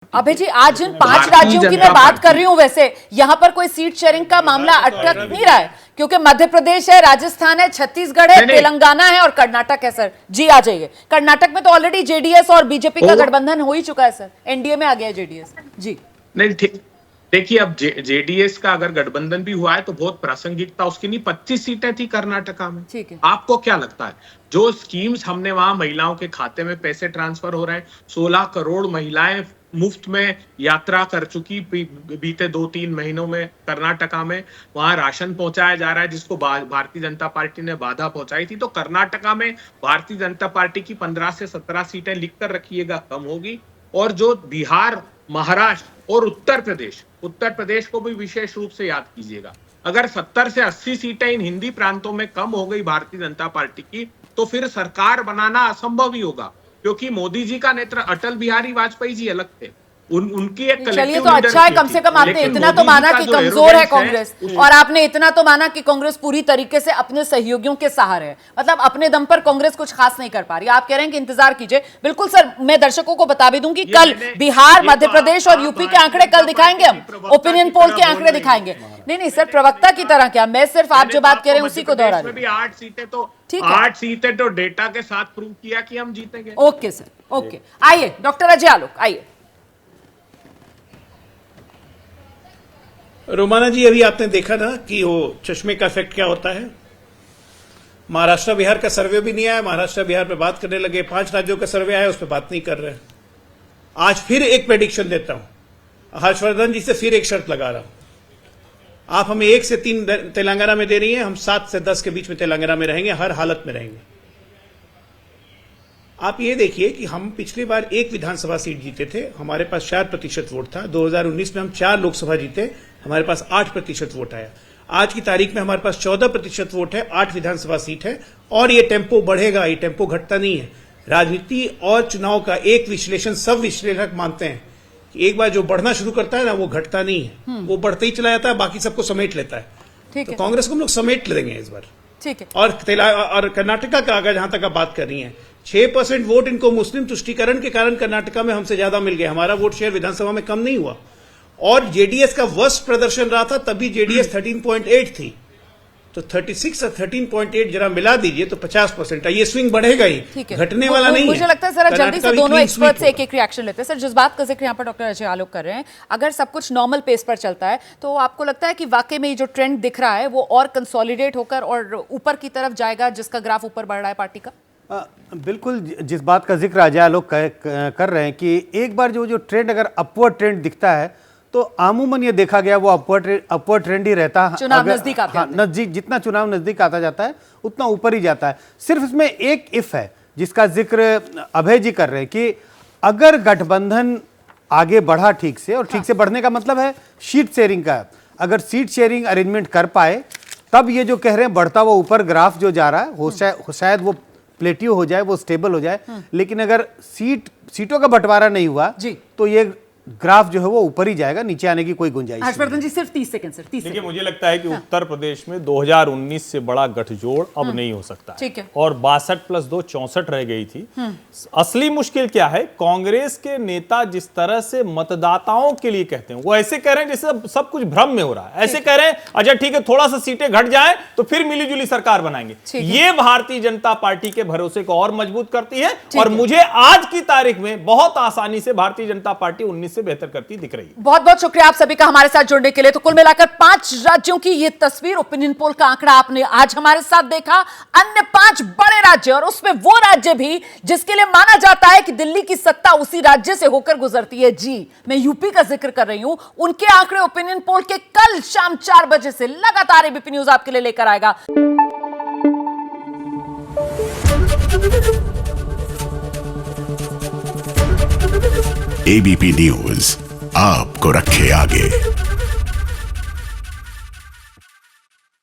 अभय जी, आज जिन 5 राज्यों की मैं बात कर रही हूं, वैसे यहां पर कोई सीट शेयरिंग का मामला अटक नहीं रहा है, क्योंकि मध्य प्रदेश है, राजस्थान है, छत्तीसगढ़ है, तेलंगाना है और कर्नाटक है। सर जी आ जाइए। कर्नाटक में तो ऑलरेडी जेडीएस और बीजेपी का गठबंधन हो ही चुका है सर, एनडीए में आ गया है जेडीएस जी। नहीं ठीक, देखिए अब जेडीएस का अगर गठबंधन भी हुआ है तो बहुत प्रासंगिकता उसकी नहीं। 25 सीटें थी कर्नाटका में। ठीक है, आपको क्या लगता है जो स्कीम्स हमने वहां महिलाओं के खाते में पैसे ट्रांसफर हो रहे हैं, 16 करोड़ महिलाएं मुफ्त में यात्रा कर चुकी बीते 2-3 महीनों में कर्नाटका में, वहां राशन पहुंचाया जा रहा है जिसको भारतीय जनता पार्टी ने बाधा पहुंचाई थी। तो कर्नाटका में भारतीय जनता पार्टी की 15 से 17 सीटें लिख कर रखिएगा कम होगी। और जो बिहार, महाराष्ट्र और उत्तर प्रदेश को भी विशेष रूप से याद कीजिएगा, अगर 70 से 80 सीटें इन हिंदी प्रांतों में कम हो गई भारतीय जनता पार्टी की, तो फिर सरकार बनाना असंभव ही होगा, क्योंकि मोदी जी का नेतृत्व, अटल बिहारी वाजपेयी जी अलग थे, उनकी एक चलिए तो अच्छा है, कम से कम आपने इतना तो माना कि कमजोर है कांग्रेस, और आपने इतना तो माना कि कांग्रेस पूरी तरीके से अपने सहयोगियों के सहारे है, मतलब अपने दम पर कांग्रेस कुछ खास नहीं कर पा रही। आप कह रहे हैं कि इंतजार कीजिए। बिल्कुल सर, मैं दर्शकों को बता भी दूंगी, कल बिहार, मध्य प्रदेश और यूपी के आंकड़े कल दिखाएंगे हम, ओपिनियन पोल के आंकड़े दिखाएंगे। नहीं सर, प्रवक्ता की तरह क्या, मैं सिर्फ आप जो बात कह रहे हैं उसी को दोहरा रही हूं। 8 सीटें तो डेटा के साथ प्रूव किया कि हम जीतेंगे। Okay sir, okay. आइए डॉक्टर अजय आलोक, आइए। रोमाना जी, अभी आपने देखा ना कि वो चश्मे का इफेक्ट क्या होता है। महाराष्ट्र बिहार का सर्वे भी नहीं आया, महाराष्ट्र बिहार पे बात करने लगे, 5 राज्यों का सर्वे आया उस पर बात नहीं कर रहे। आज फिर एक प्रेडिक्शन देता हूं, हर्षवर्धन जी से फिर एक शर्त लगा रहा हूं, आप हमें 1 से 3 तेलंगाना में दे रही हैं, हम 7 से 10 के बीच में तेलंगाना में रहेंगे, हर हालत में रहेंगे। आप ये देखिए कि हम पिछली बार 1 विधानसभा सीट जीते थे, हमारे पास 4% वोट था। 2019 में हम 4 लोकसभा जीते, हमारे पास 8% वोट आया। आज की तारीख में हमारे पास 14% वोट है, 8 विधानसभा सीट है, और ये टेम्पो बढ़ेगा, ये टेम्पो घटता नहीं है। राजनीति और चुनाव का एक विश्लेषण सब विश्लेषक मानते हैं कि एक बार जो बढ़ना शुरू करता है ना, वो घटता नहीं है, वो बढ़ते ही चला जाता है, बाकी सबको समेट लेता है। तो कांग्रेस को हम लोग समेट लेंगे इस बार। ठीक है। और कर्नाटका का, अगर जहां तक आप बात कर रही हैं, 6% वोट इनको मुस्लिम तुष्टीकरण के कारण कर्नाटका में हमसे ज्यादा मिल गया, हमारा वोट शेयर विधानसभा में कम नहीं हुआ। और जेडीएस का वर्स्ट प्रदर्शन रहा था, तभी जेडीएस 13.8 थी, तो 36 और 13.8 जरा मिला दीजिए तो 50% है। ये स्विंग बढ़ेगा ही, घटने वाला नहीं है। मुझे लगता है सर जल्दी से दोनों एक्सपर्ट से एक रिएक्शन लेते हैं। सर, जिस बात का जिक्र यहाँ पर डॉक्टर अजय आलोक कर रहे हैं, अगर सब कुछ नॉर्मल पेस पर चलता है तो आपको लगता है कि वाकई में ये जो ट्रेंड दिख रहा है वो और कंसोलिडेट होकर और ऊपर की तरफ जाएगा, जिसका ग्राफ ऊपर बढ़ रहा है पार्टी का? बिल्कुल, जिस बात का जिक्र अजय आलोक कर रहे हैं कि एक बार जो ट्रेंड, अगर अपवर्ड ट्रेंड दिखता है तो आमूमन ये देखा गया वो अपवर्ड ट्रेंड ही रहता है। चुनाव नजदीक आता है, नजदीक, जितना चुनाव नजदीक आता जाता है उतना ऊपर ही जाता है। सिर्फ इसमें एक इफ है जिसका जिक्र अभय जी कर रहे हैं कि अगर गठबंधन आगे बढ़ा ठीक से, और ठीक से बढ़ने का मतलब है सीट शेयरिंग का, अगर सीट शेयरिंग अरेंजमेंट कर पाए तब ये जो कह रहे हैं बढ़ता हुआ ऊपर ग्राफ जो जा रहा है वो शायद वो प्लेटियो हो जाए, वो स्टेबल हो जाए। लेकिन अगर सीटों का बंटवारा नहीं हुआ तो ये ग्राफ जो है वो ऊपर ही जाएगा, नीचे आने की कोई गुंजाइश नहीं। हर्षवर्धन जी सिर्फ 30 सेकंड सर, 30 देखिए, मुझे लगता है कि उत्तर प्रदेश में 2019 से बड़ा गठजोड़ अब नहीं हो सकता है। ठीक है। और 62 + 2 64 रह गई थी। असली मुश्किल क्या है, कांग्रेस के नेता जिस तरह से मतदाताओं के लिए कहते हैं, वो ऐसे कह रहे हैं जैसे सब कुछ भ्रम में हो रहा है। ऐसे कह रहे हैं अच्छा ठीक है, थोड़ा सा सीटें घट जाए तो फिर मिलीजुली सरकार बनाएंगे। ये भारतीय जनता पार्टी के भरोसे को और मजबूत करती है, और मुझे आज की तारीख में बहुत आसानी से भारतीय जनता पार्टी 19 से बेहतर करती दिख रही है। बहुत बहुत शुक्रिया आप सभी का हमारे साथ जुड़ने के लिए। तो कुल मिलाकर 5 राज्यों की ये तस्वीर, ओपिनियन पोल का आंकड़ा आपने आज हमारे साथ देखा। अन्य 5 बड़े राज्य, और उसमें वो राज्य भी जिसके लिए माना जाता है कि दिल्ली की सत्ता उसी राज्य से होकर गुजरती है। जी, मैं यूपी का जिक्र कर रही हूं। उनके आंकड़े ओपिनियन पोल के कल शाम 4 बजे से लगातार एबीपी न्यूज आपके लिए लेकर आएगा। एबीपी न्यूज आपको रखे आगे।